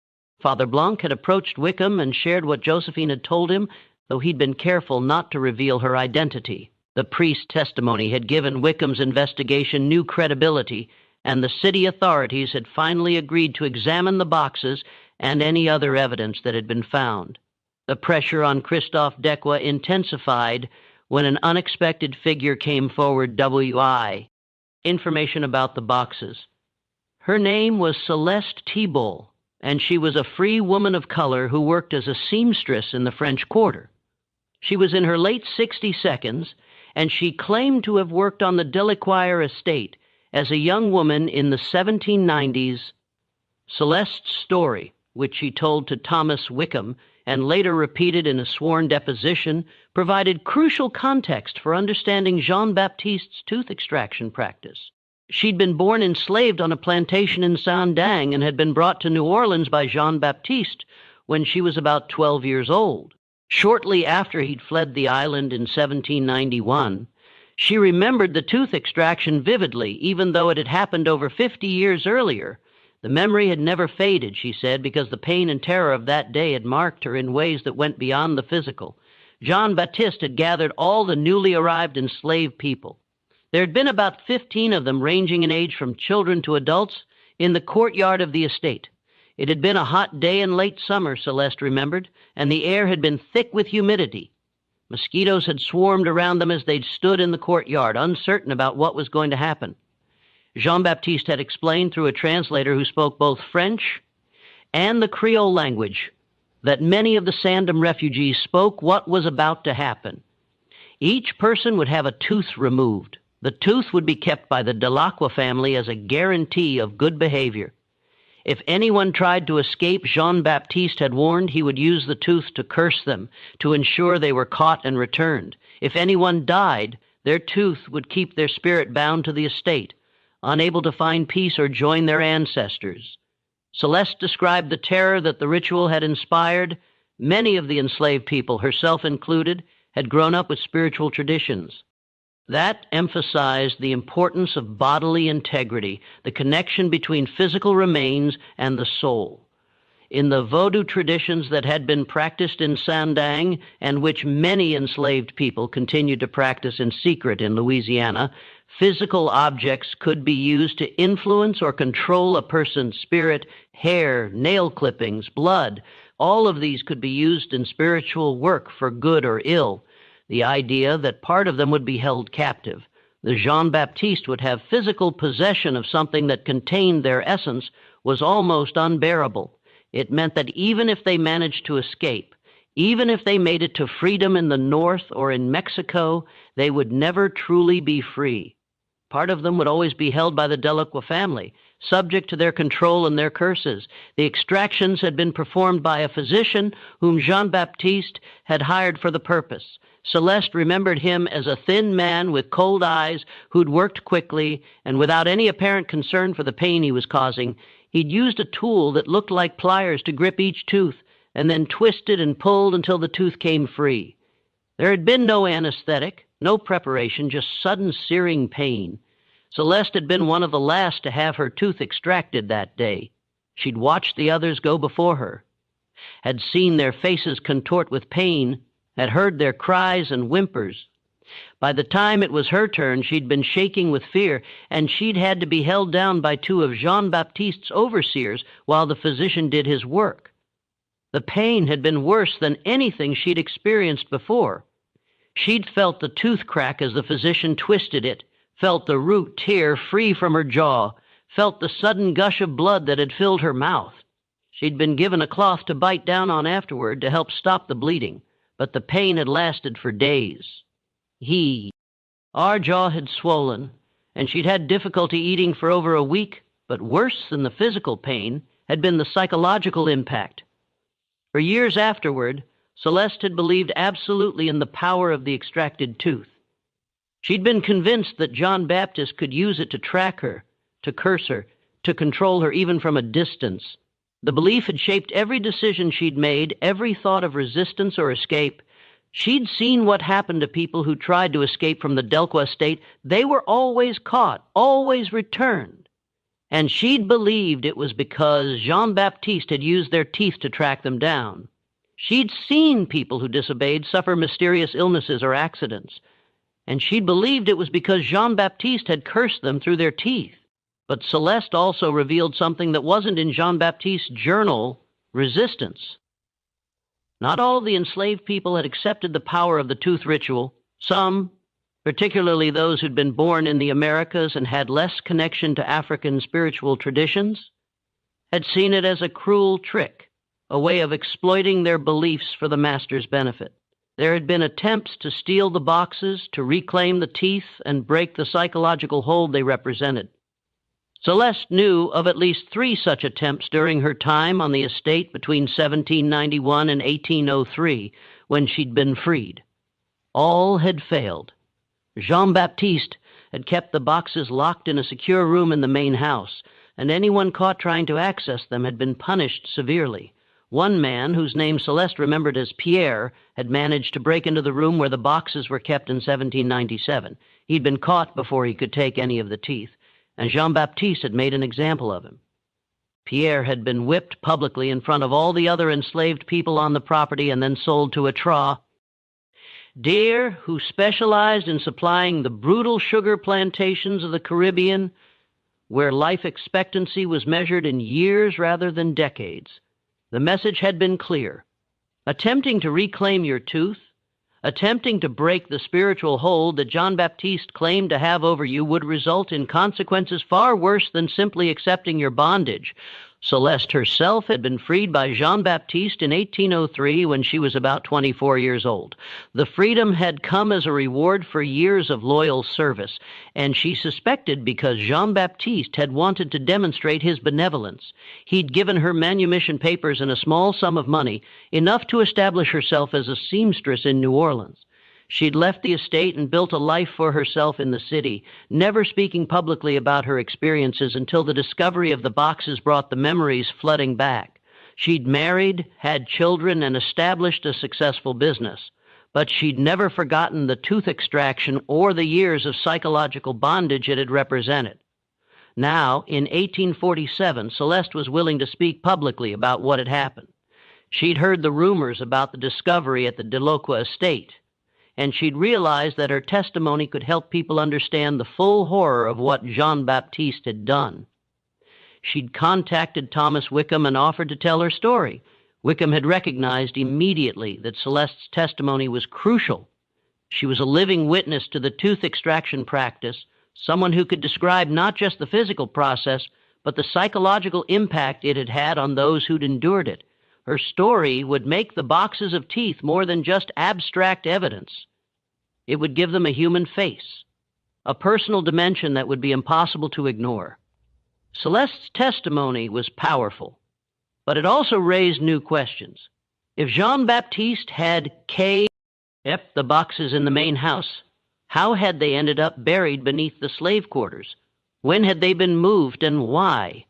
Father Blancc had approached Wickham and shared what Josephine had told him, though he'd been careful not to reveal her identity. The priest's testimony had given Wickham's investigation new credibility, and the city authorities had finally agreed to examine the boxes and any other evidence that had been found. The pressure on Christophe Dequa intensified when an unexpected figure came forward, WI. Information about the boxes. Her name was Celeste Thibault, and she was a free woman of color who worked as a seamstress in the French Quarter. She was in her late 62nd, and she claimed to have worked on the Delacroix estate as a young woman in the 1790s. Celeste's story, which she told to Thomas Wickham and later repeated in a sworn deposition, provided crucial context for understanding Jean-Baptiste's tooth extraction practice. She'd been born enslaved on a plantation in Saint-Dang and had been brought to New Orleans by Jean-Baptiste when she was about 12 years old. Shortly after he'd fled the island in 1791, she remembered the tooth extraction vividly, even though it had happened over 50 years earlier. The memory had never faded, she said, because the pain and terror of that day had marked her in ways that went beyond the physical. Jean-Baptiste had gathered all the newly arrived enslaved people. There had been about 15 of them, ranging in age from children to adults, in the courtyard of the estate. It had been a hot day in late summer, Celeste remembered, and the air had been thick with humidity. Mosquitoes had swarmed around them as they'd stood in the courtyard, uncertain about what was going to happen. Jean-Baptiste had explained through a translator who spoke both French and the Creole language that many of the Sandom refugees spoke what was about to happen. Each person would have a tooth removed. The tooth would be kept by the Delacroix family as a guarantee of good behavior. If anyone tried to escape, Jean-Baptiste had warned he would use the tooth to curse them, to ensure they were caught and returned. If anyone died, their tooth would keep their spirit bound to the estate, unable to find peace or join their ancestors. Celeste described the terror that the ritual had inspired. Many of the enslaved people, herself included, had grown up with spiritual traditions. That emphasized the importance of bodily integrity, the connection between physical remains and the soul. In the Vodou traditions that had been practiced in Saint-Dang, and which many enslaved people continued to practice in secret in Louisiana, physical objects could be used to influence or control a person's spirit. Hair, nail clippings, blood, all of these could be used in spiritual work for good or ill. The idea that part of them would be held captive. The Jean-Baptiste would have physical possession of something that contained their essence was almost unbearable. It meant that even if they managed to escape, even if they made it to freedom in the north or in Mexico, they would never truly be free. Part of them would always be held by the Delacroix family, subject to their control and their curses. The extractions had been performed by a physician whom Jean-Baptiste had hired for the purpose. Celeste remembered him as a thin man with cold eyes who'd worked quickly, and without any apparent concern for the pain he was causing, he'd used a tool that looked like pliers to grip each tooth, and then twisted and pulled until the tooth came free. There had been no anesthetic, no preparation, just sudden searing pain. Celeste had been one of the last to have her tooth extracted that day. She'd watched the others go before her, had seen their faces contort with pain, had heard their cries and whimpers. By the time it was her turn, she'd been shaking with fear, and she'd had to be held down by two of Jean-Baptiste's overseers while the physician did his work. The pain had been worse than anything she'd experienced before. She'd felt the tooth crack as the physician twisted it, felt the root tear free from her jaw, felt the sudden gush of blood that had filled her mouth. She'd been given a cloth to bite down on afterward to help stop the bleeding, but the pain had lasted for days. Our jaw had swollen, and she'd had difficulty eating for over a week, But worse than the physical pain had been the psychological impact. For years afterward, Celeste had believed absolutely in the power of the extracted tooth. She'd been convinced that John Baptist could use it to track her, to curse her, to control her even from a distance. The belief had shaped every decision she'd made, every thought of resistance or escape. She'd seen what happened to people who tried to escape from the Blancc estate. They were always caught, always returned. And she'd believed it was because Jean-Baptiste had used their teeth to track them down. She'd seen people who disobeyed suffer mysterious illnesses or accidents. And she'd believed it was because Jean-Baptiste had cursed them through their teeth. But Celeste also revealed something that wasn't in Jean-Baptiste's journal: resistance. Not all of the enslaved people had accepted the power of the tooth ritual. Some, particularly those who'd been born in the Americas and had less connection to African spiritual traditions, had seen it as a cruel trick, a way of exploiting their beliefs for the master's benefit. There had been attempts to steal the boxes, to reclaim the teeth, and break the psychological hold they represented. Celeste knew of at least 3 such attempts during her time on the estate between 1791 and 1803, when she'd been freed. All had failed. Jean-Baptiste had kept the boxes locked in a secure room in the main house, and anyone caught trying to access them had been punished severely. One man, whose name Celeste remembered as Pierre, had managed to break into the room where the boxes were kept in 1797. He'd been caught before he could take any of the teeth, and Jean-Baptiste had made an example of him. Pierre had been whipped publicly in front of all the other enslaved people on the property and then sold to a Tra dealer who specialized in supplying the brutal sugar plantations of the Caribbean, where life expectancy was measured in years rather than decades. The message had been clear. Attempting to reclaim your tooth, attempting to break the spiritual hold that Jean-Baptiste claimed to have over you, would result in consequences far worse than simply accepting your bondage. Celeste herself had been freed by Jean-Baptiste in 1803 when she was about 24 years old. The freedom had come as a reward for years of loyal service, and she suspected because Jean-Baptiste had wanted to demonstrate his benevolence. He'd given her manumission papers and a small sum of money, enough to establish herself as a seamstress in New Orleans. She'd left the estate and built a life for herself in the city, never speaking publicly about her experiences until the discovery of the boxes brought the memories flooding back. She'd married, had children, and established a successful business. But she'd never forgotten the tooth extraction or the years of psychological bondage it had represented. Now, in 1847, Celeste was willing to speak publicly about what had happened. She'd heard the rumors about the discovery at the Blancc estate, and she'd realized that her testimony could help people understand the full horror of what Jean-Baptiste had done. She'd contacted Thomas Wickham and offered to tell her story. Wickham had recognized immediately that Celeste's testimony was crucial. She was a living witness to the tooth extraction practice, someone who could describe not just the physical process, but the psychological impact it had had on those who'd endured it. Her story would make the boxes of teeth more than just abstract evidence. It would give them a human face, a personal dimension that would be impossible to ignore. Celeste's testimony was powerful, but it also raised new questions. If Jean-Baptiste had kept the boxes in the main house, how had they ended up buried beneath the slave quarters? When had they been moved and why?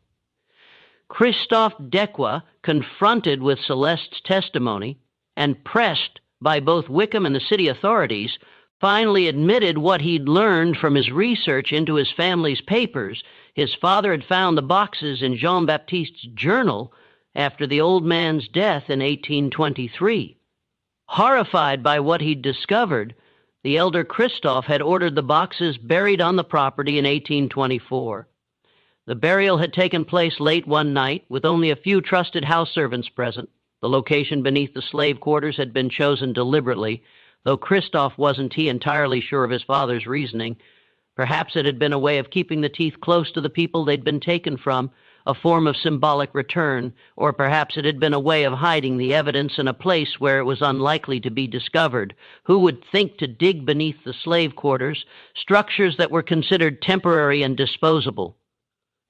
Christophe Dequa, confronted with Celeste's testimony and pressed by both Wickham and the city authorities, finally admitted what he'd learned from his research into his family's papers. His father had found the boxes in Jean-Baptiste's journal after the old man's death in 1823. Horrified by what he'd discovered, the elder Christophe had ordered the boxes buried on the property in 1824. The burial had taken place late one night, with only a few trusted house servants present. The location beneath the slave quarters had been chosen deliberately, though Christophe wasn't entirely sure of his father's reasoning. Perhaps it had been a way of keeping the teeth close to the people they'd been taken from, a form of symbolic return, or perhaps it had been a way of hiding the evidence in a place where it was unlikely to be discovered. Who would think to dig beneath the slave quarters, structures that were considered temporary and disposable?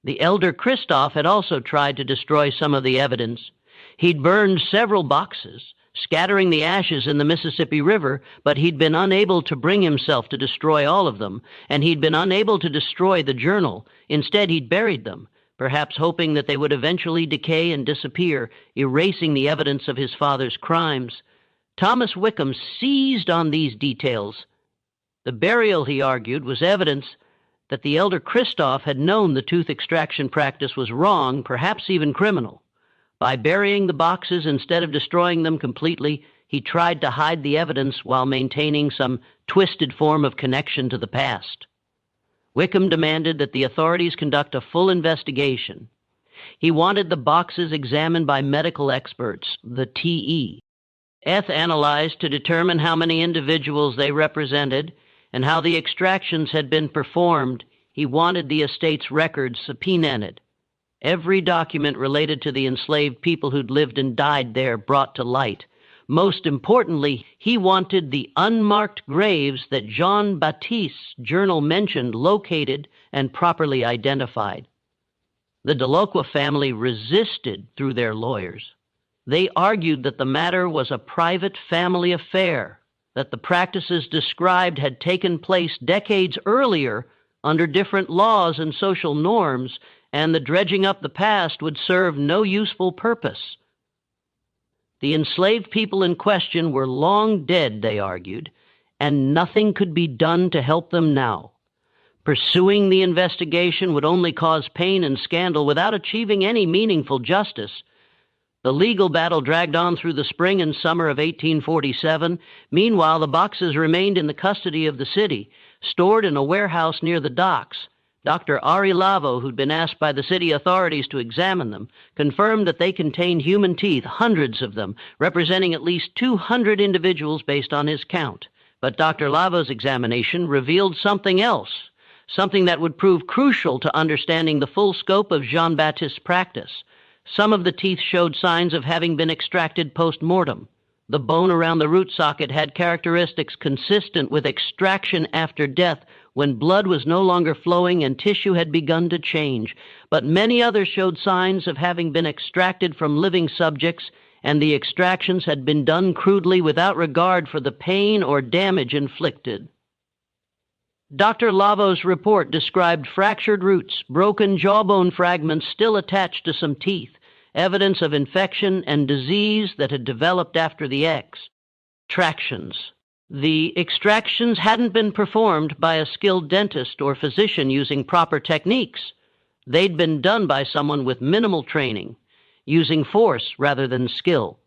The elder Christoph had also tried to destroy some of the evidence. He'd burned several boxes, scattering the ashes in the Mississippi River, but he'd been unable to bring himself to destroy all of them, and he'd been unable to destroy the journal. Instead, he'd buried them, perhaps hoping that they would eventually decay and disappear, erasing the evidence of his father's crimes. Thomas Wickham seized on these details. The burial, he argued, was evidence that the elder Christoph had known the tooth extraction practice was wrong, perhaps even criminal. By burying the boxes instead of destroying them completely, he tried to hide the evidence while maintaining some twisted form of connection to the past. Wickham demanded that the authorities conduct a full investigation. He wanted the boxes examined by medical experts, the TE, analyzed to determine how many individuals they represented and how the extractions had been performed. He wanted the estate's records subpoenaed. Every document related to the enslaved people who'd lived and died there brought to light. Most importantly, he wanted the unmarked graves that Jean-Baptiste's journal mentioned located and properly identified. The Delacroix family resisted through their lawyers. They argued that the matter was a private family affair, that the practices described had taken place decades earlier under different laws and social norms, and the dredging up the past would serve no useful purpose. The enslaved people in question were long dead, they argued, and nothing could be done to help them now. Pursuing the investigation would only cause pain and scandal without achieving any meaningful justice. The legal battle dragged on through the spring and summer of 1847. Meanwhile, the boxes remained in the custody of the city, stored in a warehouse near the docks. Dr. Ari Lavo, who'd been asked by the city authorities to examine them, confirmed that they contained human teeth, hundreds of them, representing at least 200 individuals based on his count. But Dr. Lavo's examination revealed something else, something that would prove crucial to understanding the full scope of Jean-Baptiste's practice. Some of the teeth showed signs of having been extracted post-mortem. The bone around the root socket had characteristics consistent with extraction after death, when blood was no longer flowing and tissue had begun to change. But many others showed signs of having been extracted from living subjects, and the extractions had been done crudely without regard for the pain or damage inflicted. Dr. Lavo's report described fractured roots, broken jawbone fragments still attached to some teeth, evidence of infection and disease that had developed after the extractions. The extractions hadn't been performed by a skilled dentist or physician using proper techniques. They'd been done by someone with minimal training, using force rather than skill.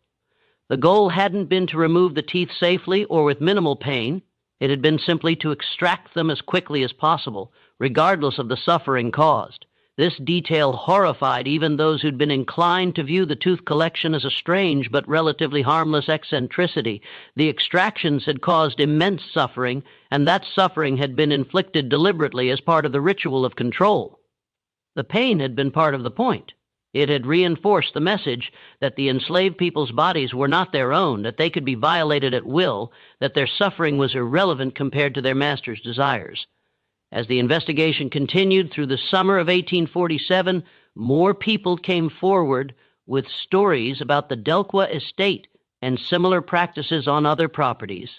The goal hadn't been to remove the teeth safely or with minimal pain. It had been simply to extract them as quickly as possible, regardless of the suffering caused. This detail horrified even those who'd been inclined to view the tooth collection as a strange but relatively harmless eccentricity. The extractions had caused immense suffering, and that suffering had been inflicted deliberately as part of the ritual of control. The pain had been part of the point. It had reinforced the message that the enslaved people's bodies were not their own, that they could be violated at will, that their suffering was irrelevant compared to their master's desires. As the investigation continued through the summer of 1847, more people came forward with stories about the Delacroix estate and similar practices on other properties.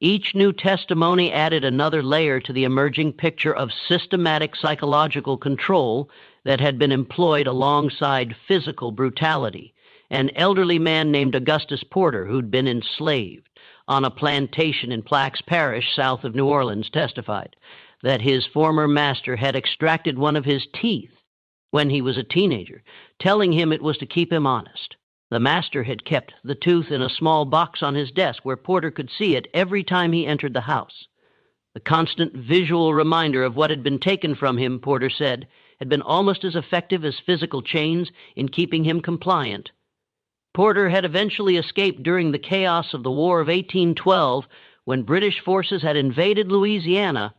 Each new testimony added another layer to the emerging picture of systematic psychological control that had been employed alongside physical brutality. An elderly man named Augustus Porter, who'd been enslaved on a plantation in Blancc Parish south of New Orleans, testified that his former master had extracted one of his teeth when he was a teenager, telling him it was to keep him honest. The master had kept the tooth in a small box on his desk where Porter could see it every time he entered the house. The constant visual reminder of what had been taken from him, Porter said, had been almost as effective as physical chains in keeping him compliant. Porter had eventually escaped during the chaos of the War of 1812, when British forces had invaded Louisiana,